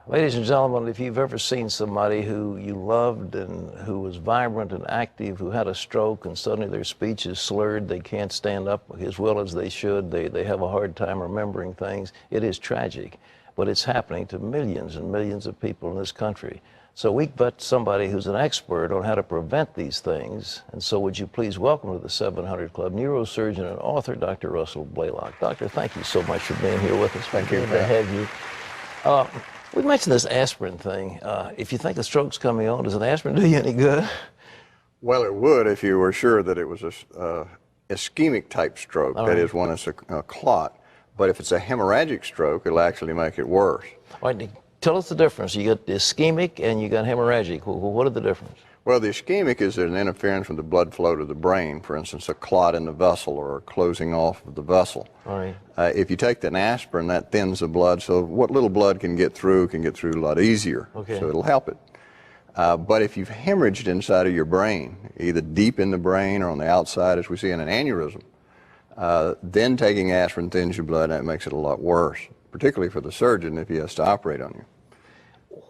Ladies and gentlemen, if you've ever seen somebody who you loved and who was vibrant and active, who had a stroke and suddenly their speech is slurred, they can't stand up as well as they should, they have a hard time remembering things, it is tragic. But it's happening to millions and millions of people in this country. So we've got somebody who's an expert on how to prevent these things. And so would you please welcome to the 700 Club neurosurgeon and author, Dr. Russell Blaylock. Doctor, thank you so much for being here with us. Thank you. Good to have you. We mentioned this aspirin thing. If you think a stroke's coming on, does an aspirin do you any good? Well, it would if you were sure that it was a ischemic type stroke, that is, one that's a clot. But if it's a hemorrhagic stroke, it'll actually make it worse. All right, tell us the difference. You got ischemic and you got hemorrhagic. What are the difference? Well, the ischemic is an interference with the blood flow to the brain, for instance, a clot in the vessel or a closing off of the vessel. All right. If you take an aspirin, that thins the blood, so what little blood can get through a lot easier. Okay. So it'll help it. But if you've hemorrhaged inside of your brain, either deep in the brain or on the outside, as we see in an aneurysm, then taking aspirin thins your blood, and that makes it a lot worse, particularly for the surgeon if he has to operate on you.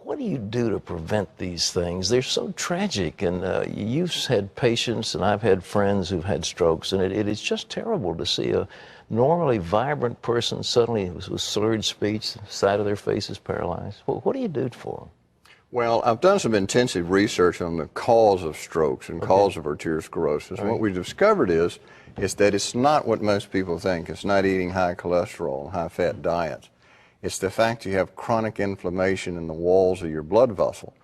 What do you do to prevent these things? They're so tragic, and you've had patients, and I've had friends who've had strokes, and it is just terrible to see a normally vibrant person suddenly with slurred speech, the side of their face is paralyzed. What do you do for them? Well, I've done some intensive research on the cause of strokes and cause of arteriosclerosis, and what we've discovered is that it's not what most people think. It's not eating high cholesterol and high-fat diets. It's the fact you have chronic inflammation in the walls of your blood vessel.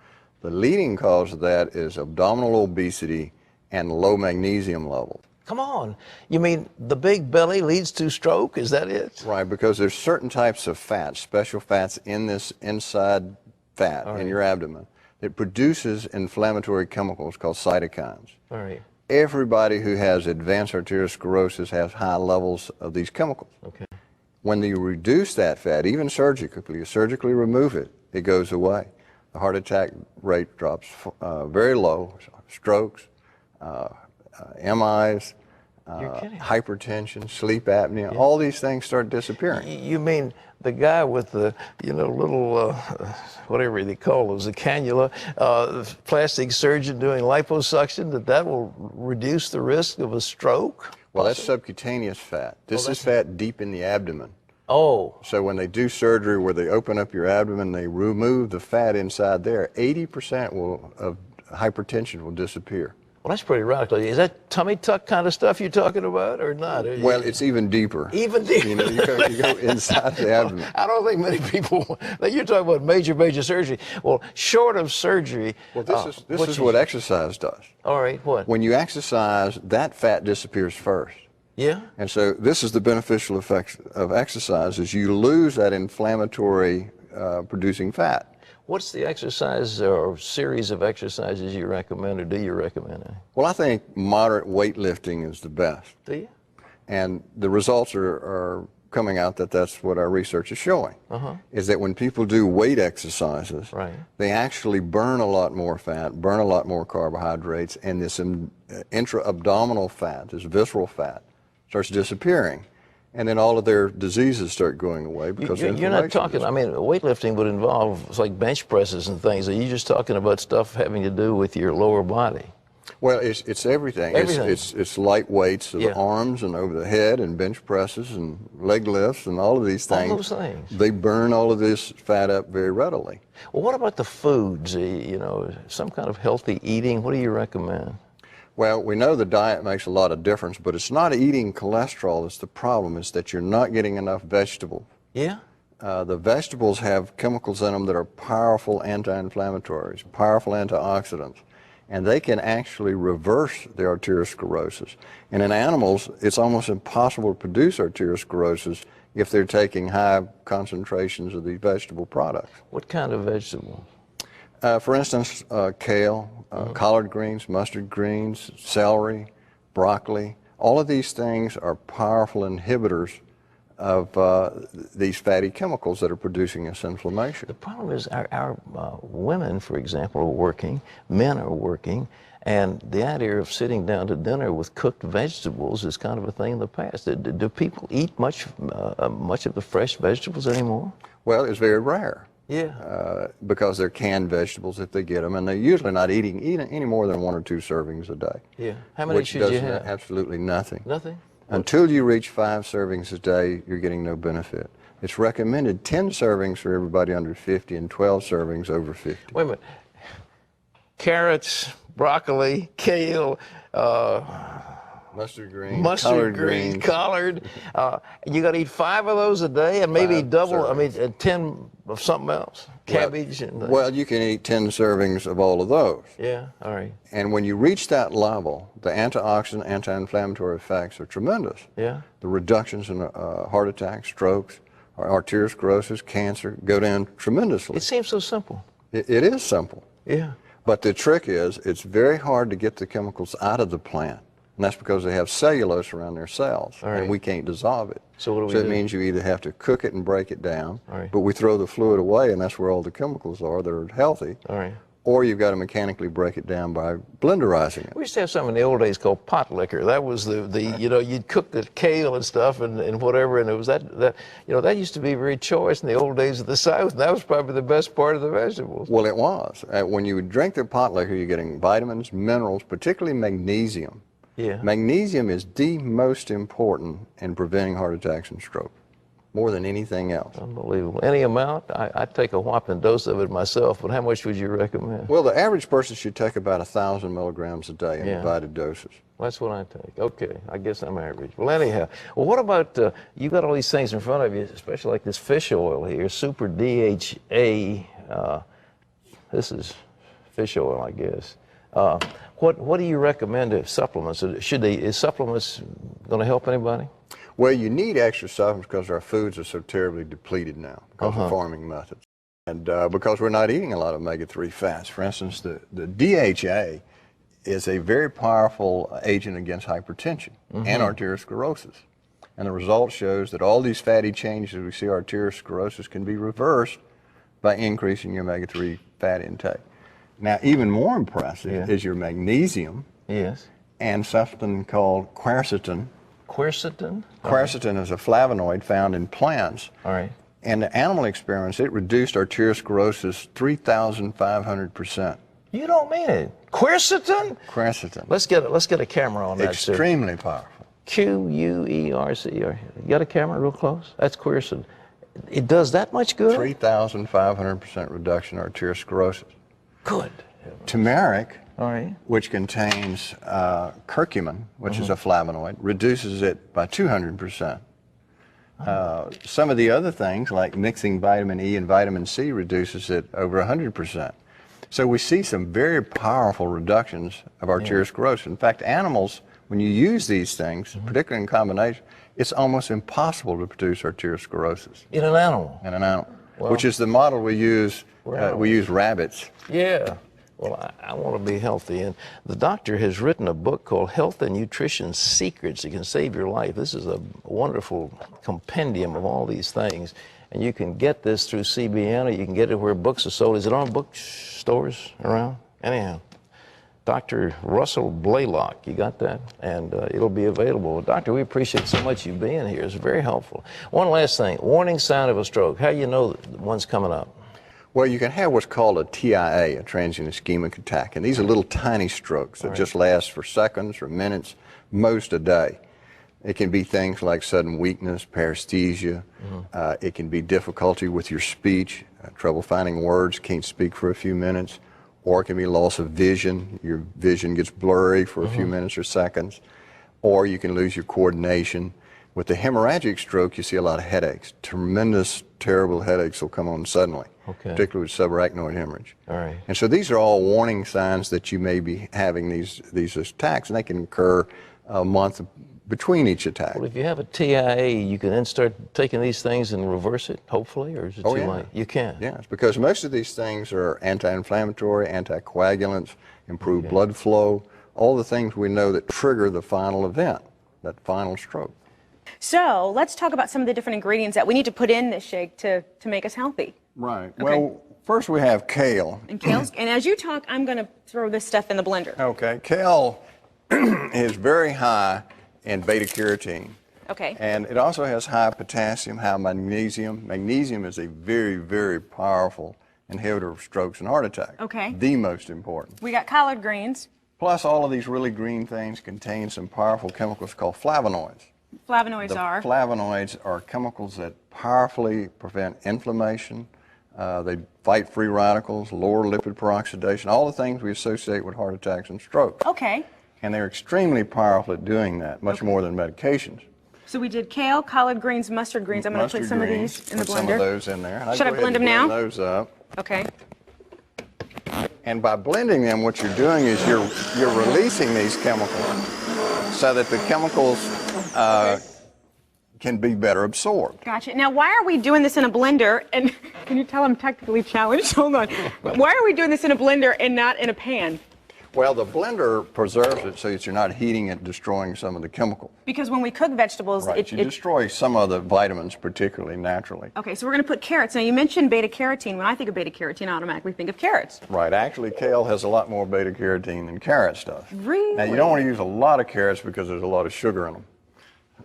The leading cause of that is abdominal obesity and low magnesium levels. Come on. You mean the big belly leads to stroke? Is that it? Right, because there's certain types of fats, special fats in this inside fat in your abdomen that produces inflammatory chemicals called cytokines. All right. Everybody who has advanced arteriosclerosis has high levels of these chemicals. Okay. When you reduce that fat, even surgically, you surgically remove it, it goes away. The heart attack rate drops very low, strokes, MIs, hypertension, sleep apnea, all these things start disappearing. You mean the guy with the, little, whatever they call those, the cannula, the plastic surgeon doing liposuction, that will reduce the risk of a stroke? Well, that's subcutaneous fat. This is fat deep in the abdomen. Oh. So when they do surgery where they open up your abdomen, they remove the fat inside there, 80% of hypertension will disappear. Well, that's pretty radical. Is that tummy tuck kind of stuff you're talking about or not? Well, it's even deeper. Even deeper? You go inside the abdomen. I don't think many people, you're talking about major surgery. Well, short of surgery. Well, this is what exercise does. All right, what? When you exercise, that fat disappears first. Yeah? And so this is the beneficial effect of exercise, is you lose that inflammatory producing fat. What's the exercise or series of exercises you recommend, or do you recommend any? Well, I think moderate weightlifting is the best. Do you? And the results are coming out that that's what our research is showing, is that when people do weight exercises, they actually burn a lot more fat, burn a lot more carbohydrates, and this intra-abdominal fat, this visceral fat, starts disappearing. And then all of their diseases start going away because you're not talking, I mean, weightlifting would involve, it's like bench presses and things. Are you just talking about stuff having to do with your lower body? Well, it's everything. It's light weights of the arms and over the head, and bench presses and leg lifts and all of these things. All those things. They burn all of this fat up very readily. Well, what about the foods? Some kind of healthy eating. What do you recommend? Well, we know the diet makes a lot of difference, but it's not eating cholesterol that's the problem. It's that you're not getting enough vegetables. Yeah? The vegetables have chemicals in them that are powerful anti-inflammatories, powerful antioxidants, and they can actually reverse the arteriosclerosis. And in animals, it's almost impossible to produce arteriosclerosis if they're taking high concentrations of these vegetable products. What kind of vegetables? For instance, kale, collard greens, mustard greens, celery, broccoli. All of these things are powerful inhibitors of these fatty chemicals that are producing this inflammation. The problem is our women, for example, are working, men are working, and the idea of sitting down to dinner with cooked vegetables is kind of a thing in the past. Do people eat much of the fresh vegetables anymore? Well, it's very rare. because they're canned vegetables if they get them, and they're usually not eating any more than 1 or 2 servings a day. Yeah. How many should you have? Absolutely nothing. Nothing? Until you reach 5 servings a day, you're getting no benefit. It's recommended 10 servings for everybody under 50 and 12 servings over 50. Wait a minute. Carrots, broccoli, kale, mustard greens, collard. You got to eat 5 of those a day, and maybe 5 double. servings. I mean, 10 of something else, cabbage. Well, you can eat 10 servings of all of those. Yeah. All right. And when you reach that level, the antioxidant, anti-inflammatory effects are tremendous. Yeah. The reductions in heart attacks, strokes, arteriosclerosis, cancer go down tremendously. It seems so simple. It is simple. Yeah. But the trick is, it's very hard to get the chemicals out of the plant. And that's because they have cellulose around their cells, and we can't dissolve it. So what do we do? So it means you either have to cook it and break it down, right. but we throw the fluid away, and that's where all the chemicals are that are healthy. All right. Or you've got to mechanically break it down by blenderizing it. We used to have something in the old days called pot liquor. That was the you know, you'd cook the kale and stuff and whatever, and it was that you know, that used to be very choice in the old days of the South. And that was probably the best part of the vegetables. Well, it was. When you would drink the pot liquor, you're getting vitamins, minerals, particularly magnesium. Yeah. Magnesium is the most important in preventing heart attacks and stroke, more than anything else. Unbelievable. Any amount? I'd take a whopping dose of it myself, but how much would you recommend? Well, the average person should take about 1,000 milligrams a day in divided doses. That's what I take. Okay, I guess I'm average. Well, anyhow, well, what about, you got all these things in front of you, especially like this fish oil here, super DHA. This is fish oil, I guess. What do you recommend to supplements? Is supplements going to help anybody? Well, you need extra supplements because our foods are so terribly depleted now because of farming methods. And because we're not eating a lot of omega-3 fats. For instance, the DHA is a very powerful agent against hypertension and arteriosclerosis. And the result shows that all these fatty changes we see arteriosclerosis can be reversed by increasing your omega-3 fat intake. Now, even more impressive is your magnesium. Yes. And something called quercetin. Quercetin? Quercetin is a flavonoid found in plants. All right. In the animal experiments, it reduced arteriosclerosis 3,500%. You don't mean it. Quercetin? Quercetin. Let's get a camera on that, Extremely powerful. Quercetin. You got a camera real close? That's quercetin. It does that much good? 3,500% reduction in arteriosclerosis. Good. Turmeric, right, which contains curcumin, which is a flavonoid, reduces it by 200%. Some of the other things, like mixing vitamin E and vitamin C, reduces it over 100%. So we see some very powerful reductions of arteriosclerosis. In fact, animals, when you use these things, particularly in combination, it's almost impossible to produce arteriosclerosis. In an animal? In an animal, which is the model we use. We use rabbits. Yeah. Well, I want to be healthy, and the doctor has written a book called Health and Nutrition Secrets that can save your life. This is a wonderful compendium of all these things, and you can get this through CBN, or you can get it where books are sold. Is it on bookstores around? Anyhow, Dr. Russell Blaylock, you got that? And it'll be available. Doctor, we appreciate so much you being here. It's very helpful. One last thing, warning sign of a stroke. How do you know that one's coming up? Well, you can have what's called a TIA, a transient ischemic attack, and these are little tiny strokes that just last for seconds or minutes, most a day. It can be things like sudden weakness, paresthesia. It can be difficulty with your speech, trouble finding words, can't speak for a few minutes, or it can be loss of vision. Your vision gets blurry for a few minutes or seconds, or you can lose your coordination. With the hemorrhagic stroke, you see a lot of headaches. Tremendous, terrible headaches will come on suddenly, particularly with subarachnoid hemorrhage. All right. And so these are all warning signs that you may be having these attacks, and they can occur a month between each attack. Well, if you have a TIA, you can then start taking these things and reverse it, hopefully, or is it too late? You can. Yes, because most of these things are anti-inflammatory, anticoagulants, improve blood flow, all the things we know that trigger the final event, that final stroke. So let's talk about some of the different ingredients that we need to put in this shake to make us healthy. Right. Okay. Well, first we have kale. And kale's, and as you talk, I'm going to throw this stuff in the blender. Okay. Kale is very high in beta-carotene, Okay. And it also has high potassium, high magnesium. Magnesium is a very, very powerful inhibitor of strokes and heart attack. Okay. The most important. We got collard greens. Plus, all of these really green things contain some powerful chemicals called flavonoids. Flavonoids The are. flavonoids are chemicals that powerfully prevent inflammation. They fight free radicals, lower lipid peroxidation, all the things we associate with heart attacks and strokes. Okay. And they're extremely powerful at doing that, much more than medications. So we did kale, collard greens, mustard greens. I'm going to put some of these in the Put some blender. of those in there. And Should I go ahead blend and them now? Blend those up. Okay. And by blending them, what you're doing is you're releasing these chemicals so that the chemicals can be better absorbed. Gotcha. Now, why are we doing this in a blender? And can you tell I'm technically challenged? Hold on. Why are we doing this in a blender and not in a pan? Well, the blender preserves it so that you're not heating it, destroying some of the chemicals. Because when we cook vegetables, Right. You destroy some of the vitamins, particularly naturally. Okay, so we're going to put carrots. Now, you mentioned beta-carotene. When I think of beta-carotene, I automatically think of carrots. Right. Actually, kale has a lot more beta-carotene than carrots does. Really? Now, you don't want to use a lot of carrots because there's a lot of sugar in them.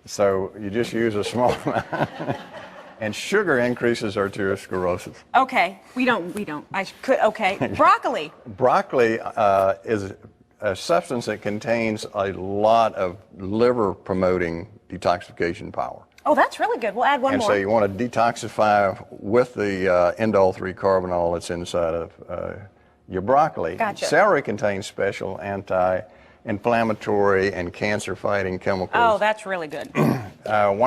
So you just use a small amount. And sugar increases arteriosclerosis. Okay, we don't. Okay. Broccoli. Broccoli is a substance that contains a lot of liver-promoting detoxification power. Oh, that's really good. We'll add one And more. so you want to detoxify with the indole-3 carbinol that's inside of your broccoli. Gotcha. Celery contains special anti-inflammatory and cancer-fighting chemicals. Oh, that's really good. One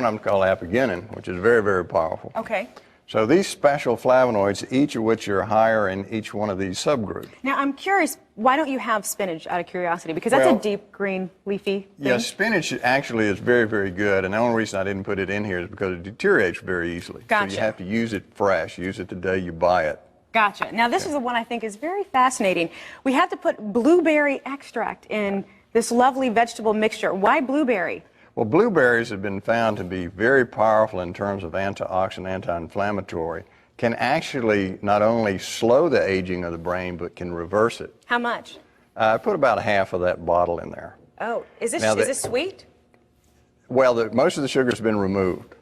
of them called apigenin, which is very, very powerful. Okay. So these special flavonoids, each of which are higher in each one of these subgroups. Now, I'm curious, why don't you have spinach out of curiosity? Because that's Well, a deep green leafy thing. Yeah, spinach actually is very, very good, and the only reason I didn't put it in here is because it deteriorates very easily. Gotcha. So you have to use it fresh, use it the day you buy it. Gotcha. Now, this is the one I think is very fascinating. We have to put blueberry extract in this lovely vegetable mixture. Why blueberry? Well, blueberries have been found to be very powerful in terms of antioxidant, anti-inflammatory, can actually not only slow the aging of the brain, but can reverse it. How much? I put about half of that bottle in there. Oh, is this, Now is this sweet? Well, most of the sugar's been removed,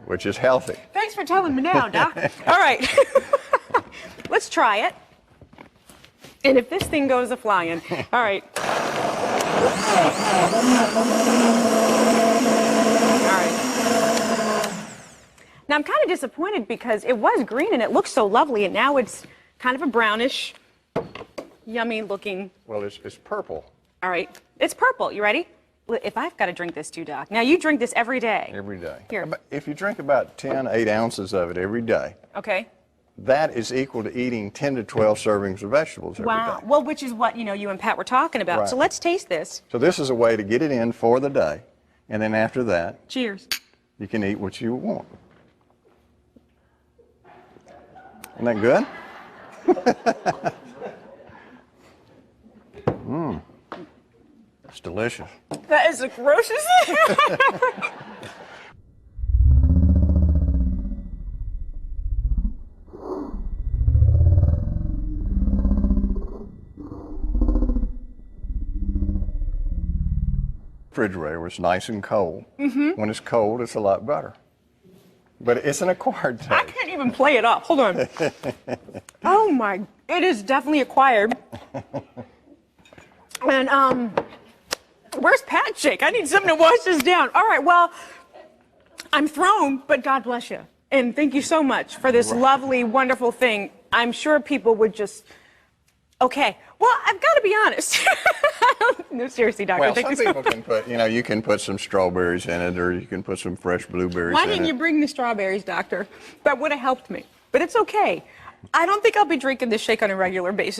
which is healthy. Thanks for telling me now, Doc. All right. Let's try it. And if this thing goes a-flying. All right. All right. Now, I'm kind of disappointed because it was green and it looked so lovely, and now it's kind of a brownish, yummy looking. Well, it's purple. All right. It's purple. You ready? If I've got to drink this too, Doc. Now, you drink this every day. Every day. Here. If you drink about 8 ounces of it every day, Okay. that is equal to eating 10 to 12 servings of vegetables every Wow. day. Well, which is what, you and Pat were talking about. Right. So let's taste this. So this is a way to get it in for the day, and then after that, Cheers. you can eat what you want. Isn't that good? It's delicious. That is the grossest. Refrigerator was nice and cold. When it's cold, it's a lot better. But it's an acquired taste. I can't even play it up. Hold on. Oh my, it is definitely acquired. And where's Pat Shake? I need something to wash this down. All right, well, I'm thrown, but God bless you. And thank you so much for this lovely, wonderful thing. I'm sure people would just, okay. Well, I've got to be honest. No, seriously, Doctor. Well, thank some you so people much. can put, you can put some strawberries in it, or you can put some fresh blueberries Why in didn't it. you bring the strawberries, Doctor? That would have helped me. But it's okay. I don't think I'll be drinking this shake on a regular basis.